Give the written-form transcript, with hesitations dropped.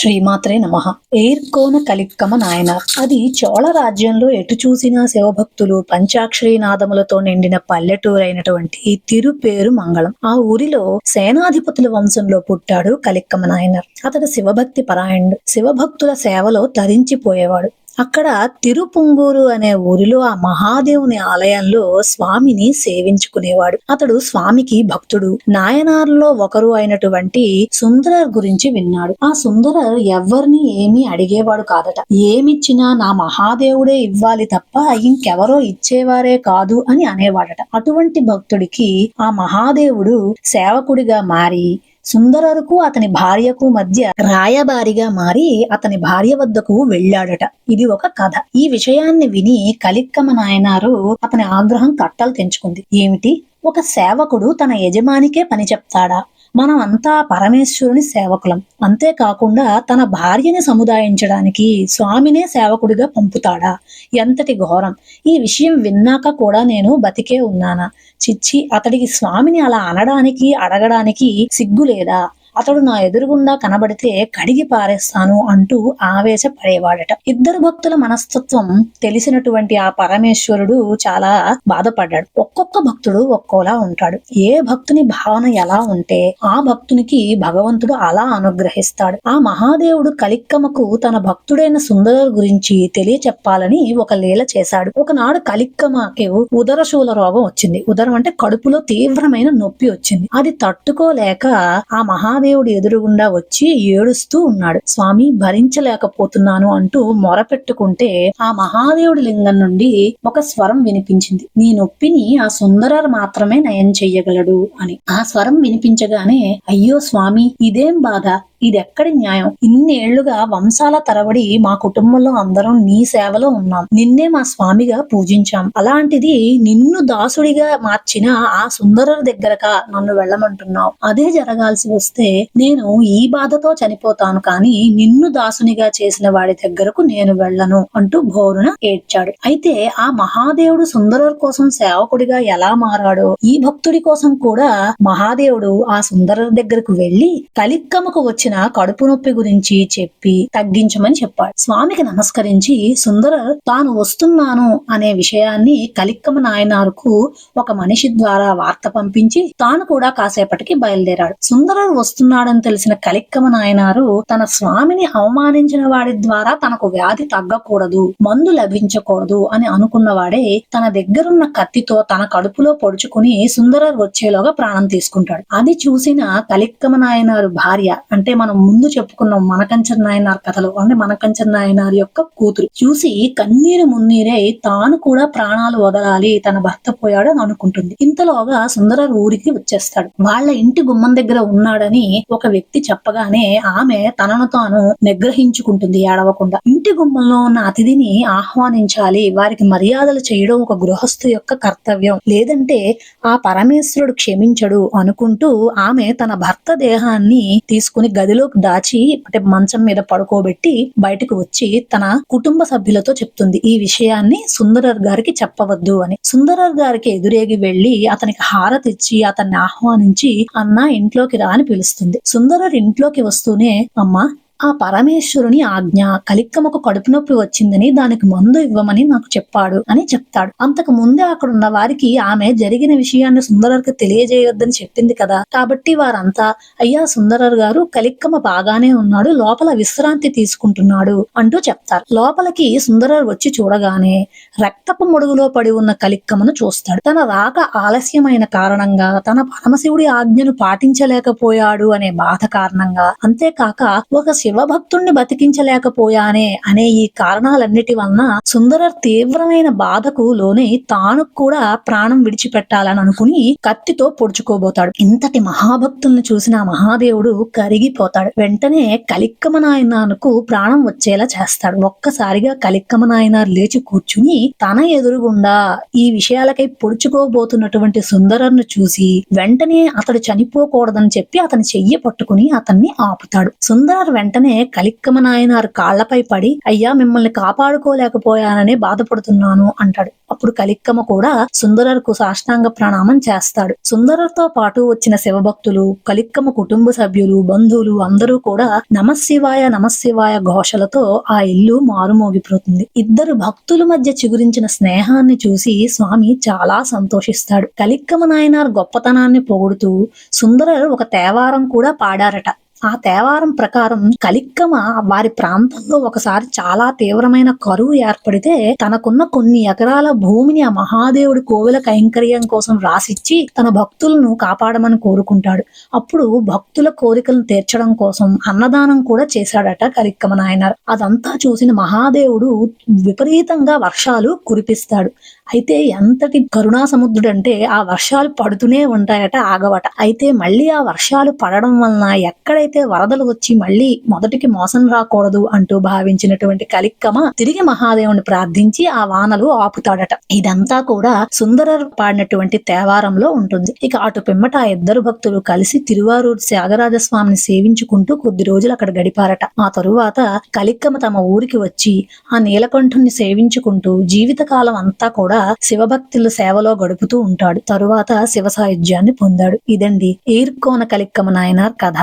శ్రీమాత్రే నమః. ఏర్కోన కలిక్కమ నాయనార్. అది చోళ రాజ్యంలో ఎటు చూసినా శివభక్తులు పంచాక్షరీ నాదములతో నిండిన పల్లెటూరైనటువంటి తిరుపేరు మంగళం. ఆ ఊరిలో సేనాధిపతుల వంశంలో పుట్టాడు కలిక్కమ నాయనార్. అతడు శివభక్తి పరాయణుడు. శివభక్తుల సేవలో తరించిపోయేవాడు. అక్కడ తిరుపుంగూరు అనే ఊరిలో ఆ మహాదేవుని ఆలయంలో స్వామిని సేవించుకునేవాడు. అతడు స్వామికి భక్తుడు. నాయనార్లో ఒకరు అయినటువంటి సుందరర్ గురించి విన్నాడు. ఆ సుందరర్ ఎవ్వరిని ఏమీ అడిగేవాడు కాదట. ఏమిచ్చినా నా మహాదేవుడే ఇవ్వాలి తప్ప ఇంకెవరో ఇచ్చేవారే కాదు అని అనేవాడట. అటువంటి భక్తుడికి ఆ మహాదేవుడు సేవకుడిగా మారి సుందరరుకు అతని భార్యకు మధ్య రాయబారిగా మారి అతని భార్య వద్దకు వెళ్ళాడట. ఇది ఒక కథ. ఈ విషయాన్ని విని కలిక్కమ నాయనారు అతని ఆగ్రహం కట్టలు తెంచుకుంది. ఏమిటి, ఒక సేవకుడు తన యజమానికే పని చెప్తాడా? మనం అంతా పరమేశ్వరుని సేవకులం. అంతేకాకుండా తన భార్యని సముదాయించడానికి స్వామినే సేవకుడిగా పంపుతాడా? ఎంతటి ఘోరం! ఈ విషయం విన్నాక కూడా నేను బతికే ఉన్నానా? చిచ్చి, అతడికి స్వామిని అలా అనడానికి అడగడానికి సిగ్గులేదా? అతడు నా ఎదురుగుండా కనబడితే కడిగి పారేస్తాను అంటూ ఆవేశపడేవాడట. ఇద్దరు భక్తుల మనస్తత్వం తెలిసినటువంటి ఆ పరమేశ్వరుడు చాలా బాధపడ్డాడు. ఒక్కొక్క భక్తుడు ఒక్కోలా ఉంటాడు. ఏ భక్తుని భావన ఎలా ఉంటే ఆ భక్తునికి భగవంతుడు అలా అనుగ్రహిస్తాడు. ఆ మహాదేవుడు కలిక్కమకు తన భక్తుడైన సుందరర్ గురించి తెలియచెప్పాలని ఒక లీల చేశాడు. ఒకనాడు కలిక్కమకి ఉదరశూల రోగం వచ్చింది. ఉదరం అంటే కడుపులో తీవ్రమైన నొప్పి వచ్చింది. అది తట్టుకోలేక ఆ మహాదేవుడు ఎదురుగుండా వచ్చి ఏడుస్తూ ఉన్నాడు. స్వామి, భరించలేకపోతున్నాను అంటూ మొరపెట్టుకుంటే ఆ మహాదేవుడి లింగం నుండి ఒక స్వరం వినిపించింది. నీ నొప్పిని ఆ సుందరర్ మాత్రమే నయం చెయ్యగలడు అని. ఆ స్వరం వినిపించగానే, అయ్యో స్వామి, ఇదేం బాధ, ఇదెక్కడి న్యాయం? ఇన్నేళ్లుగా వంశాల తరబడి మా కుటుంబంలో అందరం నీ సేవలో ఉన్నాం. నిన్నే మా స్వామిగా పూజించాం. అలాంటిది నిన్ను దాసుడిగా మార్చిన ఆ సుందరర్ దగ్గరక నన్ను వెళ్ళమంటున్నావు. అదే జరగాల్సి వస్తే నేను ఈ బాధతో చనిపోతాను, కానీ నిన్ను దాసునిగా చేసిన వాడి దగ్గరకు నేను వెళ్ళను అంటూ భోరున ఏడ్చాడు. అయితే ఆ మహాదేవుడు సుందరర్ కోసం సేవకుడిగా ఎలా మారాడో ఈ భక్తుడి కోసం కూడా మహాదేవుడు ఆ సుందరర్ దగ్గరకు వెళ్లి కలిక్కమకు వచ్చిన కడుపు నొప్పి గురించి చెప్పి తగ్గించమని చెప్పాడు. స్వామికి నమస్కరించి సుందరర్ తాను వస్తున్నాను అనే విషయాన్ని కలిక్కమ నాయనారుకు ఒక మనిషి ద్వారా వార్త పంపించి తాను కూడా కాసేపటికి బయలుదేరాడు. సుందరర్ వస్తున్నాడని తెలిసిన కలిక్కమ నాయనారు తన స్వామిని అవమానించిన వాడి ద్వారా తనకు వ్యాధి తగ్గకూడదు, మందు లభించకూడదు అని అనుకున్నవాడే తన దగ్గరున్న కత్తితో తన కడుపులో పొడుచుకుని సుందరర్ వచ్చేలోగా ప్రాణం తీసుకుంటాడు. అది చూసిన కలిక్కమ నాయనారు భార్య, అంటే మనం ముందు చెప్పుకున్న మనకంచర్ నాయనార్ కథలో అంటే మనకంచర్ నాయనార్ యొక్క కూతురు చూసి కన్నీరు మున్నీరై తాను కూడా ప్రాణాలు వదలాలి, తన భర్త పోయాడు అని అనుకుంటుంది. ఇంతలోగా సుందరర్ ఊరికి వచ్చేస్తాడు. వాళ్ళ ఇంటి గుమ్మం దగ్గర ఉన్నాడని ఒక వ్యక్తి చెప్పగానే ఆమె తనను తాను నిగ్రహించుకుంటుంది ఏడవకుండా. ఇంటి గుమ్మంలో ఉన్న అతిథిని ఆహ్వానించాలి, వారికి మర్యాదలు చేయడం ఒక గృహస్థు యొక్క కర్తవ్యం, లేదంటే ఆ పరమేశ్వరుడు క్షమించడు అనుకుంటూ ఆమె తన భర్త దేహాన్ని తీసుకుని గదిలోకి దాచి అంటే మంచం మీద పడుకోబెట్టి బయటకు వచ్చి తన కుటుంబ సభ్యులతో చెప్తుంది. ఈ విషయాన్ని సుందరర్ గారికి చెప్పవద్దు అని. సుందరర్ గారికి ఎదురేగి వెళ్లి అతనికి హారతిచ్చి అతన్ని ఆహ్వానించి అన్న ఇంట్లోకి రా అని పిలుస్తుంది. సుందరర్ ఇంట్లోకి వస్తూనే, అమ్మా, ఆ పరమేశ్వరుని ఆజ్ఞ, కలిక్కమకు కడుపు నొప్పి వచ్చిందని దానికి మందు ఇవ్వమని నాకు చెప్పాడు అని చెప్తాడు. అంతకు ముందే అక్కడున్న వారికి ఆమె జరిగిన విషయాన్ని సుందరర్కి తెలియజేయొద్దని చెప్పింది కదా, కాబట్టి వారంతా, అయ్యా సుందరర్ గారు, కలిక్కమ బాగానే ఉన్నాడు, లోపల విశ్రాంతి తీసుకుంటున్నాడు అంటూ చెప్తారు. లోపలికి సుందరర్ వచ్చి చూడగానే రక్తపు మొడుగులో పడి ఉన్న కలిక్కమను చూస్తాడు. తన రాక ఆలస్యమైన కారణంగా, తన పరమశివుడి ఆజ్ఞను పాటించలేకపోయాడు అనే బాధ కారణంగా, అంతేకాక ఒక శివభక్తుణ్ణి బతికించలేకపోయానే అనే ఈ కారణాలన్నిటి వలన సుందరర్ తీవ్రమైన బాధకు లోనై తాను కూడా ప్రాణం విడిచిపెట్టాలని అనుకుని కత్తితో పొడుచుకోబోతాడు. ఇంతటి మహాభక్తుల్ని చూసిన మహాదేవుడు కరిగిపోతాడు. వెంటనే కలిక్కమ నాయనార్కు ప్రాణం వచ్చేలా చేస్తాడు. ఒక్కసారిగా కలిక్కమ నాయనార్ లేచి కూర్చుని తన ఎదురుగుండా ఈ విషయాలకై పొడుచుకోబోతున్నటువంటి సుందరర్ను చూసి వెంటనే అతడు చనిపోకూడదని చెప్పి అతని చెయ్యి పట్టుకుని అతన్ని ఆపుతాడు. సుందరర్ వెంటనే వెంటనే కలిక్కమ నాయనార్ కాళ్లపై పడి, అయ్యా మిమ్మల్ని కాపాడుకోలేకపోయానని బాధపడుతున్నాను అంటాడు. అప్పుడు కలిక్కమ కూడా సుందరర్కు సాష్టాంగ ప్రణామం చేస్తాడు. సుందరర్తో పాటు వచ్చిన శివభక్తులు, కలిక్కమ కుటుంబ సభ్యులు, బంధువులు అందరూ కూడా నమశివాయ నమశివాయ ఘోషలతో ఆ ఇల్లు మారుమోగిపోతుంది. ఇద్దరు భక్తుల మధ్య చిగురించిన స్నేహాన్ని చూసి స్వామి చాలా సంతోషిస్తాడు. కలిక్కమ నాయనార్ గొప్పతనాన్ని పొగుడుతూ సుందరర్ ఒక తేవారం కూడా పాడారట. ఆ తేవారం ప్రకారం కలిక్కమ వారి ప్రాంతంలో ఒకసారి చాలా తీవ్రమైన కరువు ఏర్పడితే తనకున్న కొన్ని ఎకరాల భూమిని ఆ మహాదేవుడి కోవెల కైంకర్యం కోసం రాసిచ్చి తన భక్తులను కాపాడమని కోరుకుంటాడు. అప్పుడు భక్తుల కోరికలను తీర్చడం కోసం అన్నదానం కూడా చేశాడట కలిక్కమ నాయనార్. అదంతా చూసిన మహాదేవుడు విపరీతంగా వర్షాలు కురిపిస్తాడు. అయితే ఎంతటి కరుణా సముద్రుడంటే ఆ వర్షాలు పడుతూనే ఉంటాయట, ఆగవట. అయితే మళ్ళీ ఆ వర్షాలు పడడం వలన ఎక్కడైతే వరదలు వచ్చి మళ్ళీ మొదటికి మోసం రాకూడదు అంటూ భావించినటువంటి కలిక్కమ తిరిగి మహాదేవుని ప్రార్థించి ఆ వానలు ఆపుతాడట. ఇదంతా కూడా సుందరర్ పాడినటువంటి తేవారంలో ఉంటుంది. ఇక అటు పిమ్మట ఆ ఇద్దరు భక్తులు కలిసి తిరువారూరు త్యాగరాజస్వామిని సేవించుకుంటూ కొద్ది రోజులు అక్కడ గడిపారట. ఆ తరువాత కలిక్కమ తమ ఊరికి వచ్చి ఆ నీలకంఠుని సేవించుకుంటూ జీవితకాలం అంతా కూడా శివభక్తుల సేవలో గడుపుతూ ఉంటాడు. తరువాత శివ సాయుధ్యాన్ని పొందాడు. ఇదండి ఎయిర్కోన కలిక్కమ నాయనార్ కథ.